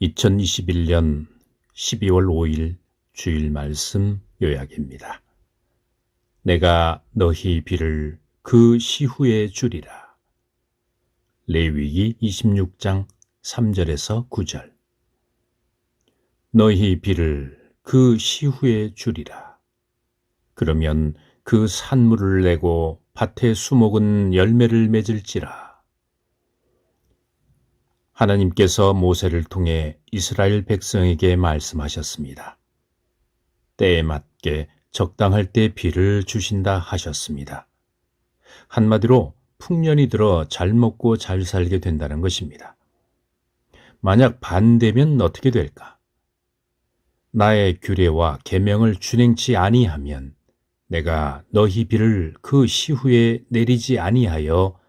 2021년 12월 5일 주일 말씀 요약입니다. 내가 너희 비를 그 시후에 주리라. 레위기 26장 3절에서 9절. 너희 비를 그 시후에 주리라. 그러면 그 산물을 내고 밭의 수목은 열매를 맺을지라. 하나님께서 모세를 통해 이스라엘 백성에게 말씀하셨습니다. 때에 맞게 적당할 때 비를 주신다 하셨습니다. 한마디로 풍년이 들어 잘 먹고 잘 살게 된다는 것입니다. 만약 반대면 어떻게 될까? 나의 규례와 계명을 준행치 아니하면 내가 너희 비를 그 시후에 내리지 아니하여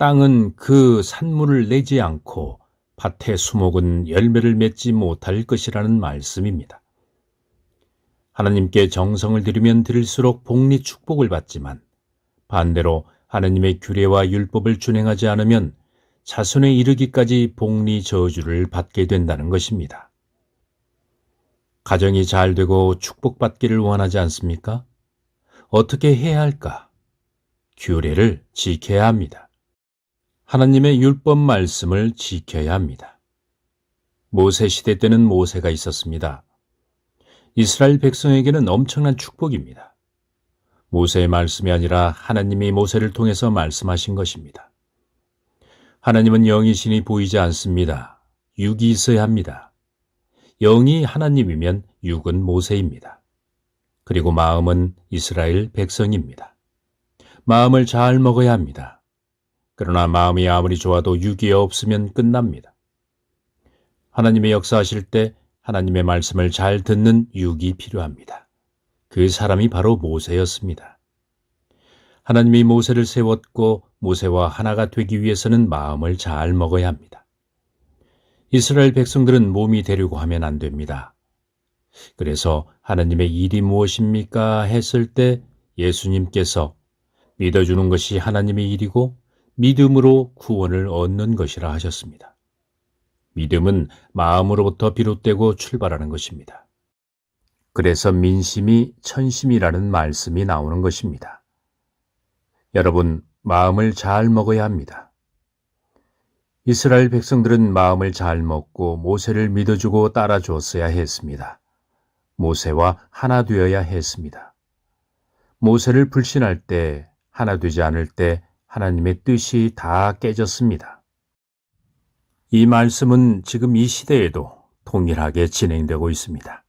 땅은 그 산물을 내지 않고 밭의 수목은 열매를 맺지 못할 것이라는 말씀입니다. 하나님께 정성을 들이면 들일수록 복리 축복을 받지만 반대로 하나님의 규례와 율법을 준행하지 않으면 자손에 이르기까지 복리 저주를 받게 된다는 것입니다. 가정이 잘 되고 축복받기를 원하지 않습니까? 어떻게 해야 할까? 규례를 지켜야 합니다. 하나님의 율법 말씀을 지켜야 합니다. 모세 시대 때는 모세가 있었습니다. 이스라엘 백성에게는 엄청난 축복입니다. 모세의 말씀이 아니라 하나님이 모세를 통해서 말씀하신 것입니다. 하나님은 영이신이 보이지 않습니다. 육이 있어야 합니다. 영이 하나님이면 육은 모세입니다. 그리고 마음은 이스라엘 백성입니다. 마음을 잘 먹어야 합니다. 그러나 마음이 아무리 좋아도 육이 없으면 끝납니다. 하나님의 역사하실 때 하나님의 말씀을 잘 듣는 육이 필요합니다. 그 사람이 바로 모세였습니다. 하나님이 모세를 세웠고 모세와 하나가 되기 위해서는 마음을 잘 먹어야 합니다. 이스라엘 백성들은 몸이 되려고 하면 안 됩니다. 그래서 하나님의 일이 무엇입니까? 했을 때 예수님께서 믿어주는 것이 하나님의 일이고 믿음으로 구원을 얻는 것이라 하셨습니다. 믿음은 마음으로부터 비롯되고 출발하는 것입니다. 그래서 민심이 천심이라는 말씀이 나오는 것입니다. 여러분, 마음을 잘 먹어야 합니다. 이스라엘 백성들은 마음을 잘 먹고 모세를 믿어주고 따라줬어야 했습니다. 모세와 하나 되어야 했습니다. 모세를 불신할 때, 하나 되지 않을 때 하나님의 뜻이 다 깨졌습니다. 이 말씀은 지금 이 시대에도 동일하게 진행되고 있습니다.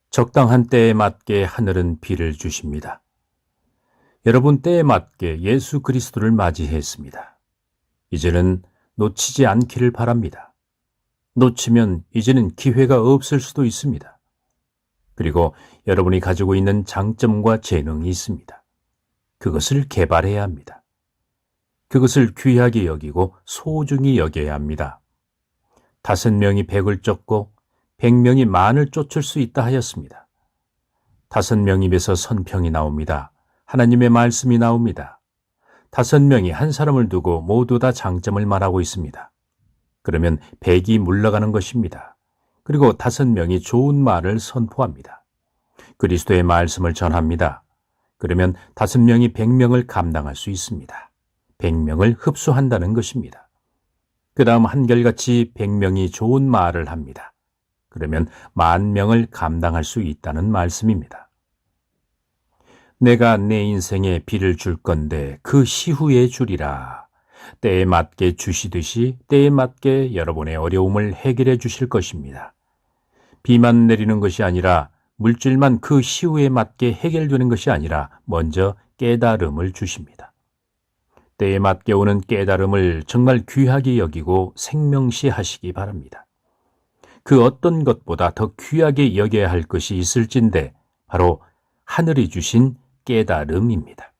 적당한 때에 맞게 하늘은 비를 주십니다. 여러분, 때에 맞게 예수 그리스도를 맞이했습니다. 이제는 놓치지 않기를 바랍니다. 놓치면 이제는 기회가 없을 수도 있습니다. 그리고 여러분이 가지고 있는 장점과 재능이 있습니다. 그것을 개발해야 합니다. 그것을 귀하게 여기고 소중히 여겨야 합니다. 5명이 100을 쫓고 100명이 만을 쫓을 수 있다 하였습니다. 5명 입에서 선평이 나옵니다. 하나님의 말씀이 나옵니다. 5명이 한 사람을 두고 모두 다 장점을 말하고 있습니다. 그러면 100이 물러가는 것입니다. 그리고 5명이 좋은 말을 선포합니다. 그리스도의 말씀을 전합니다. 그러면 5명이 100명을 감당할 수 있습니다. 100명을 흡수한다는 것입니다. 그 다음 한결같이 100명이 좋은 말을 합니다. 그러면 10,000명을 감당할 수 있다는 말씀입니다. 내가 내 인생에 비를 줄 건데 그 시후에 주리라. 때에 맞게 주시듯이 때에 맞게 여러분의 어려움을 해결해 주실 것입니다. 비만 내리는 것이 아니라 물질만 그 시후에 맞게 해결되는 것이 아니라 먼저 깨달음을 주십니다. 때에 맞게 오는 깨달음을 정말 귀하게 여기고 생명시하시기 바랍니다. 그 어떤 것보다 더 귀하게 여겨야 할 것이 있을진데 바로 하늘이 주신 깨달음입니다.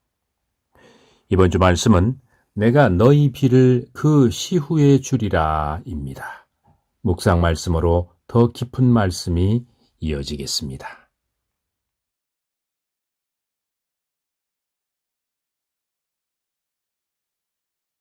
이번 주 말씀은 내가 너희 비를 그 시후에 주리라 입니다. 묵상 말씀으로 더 깊은 말씀이 이어지겠습니다.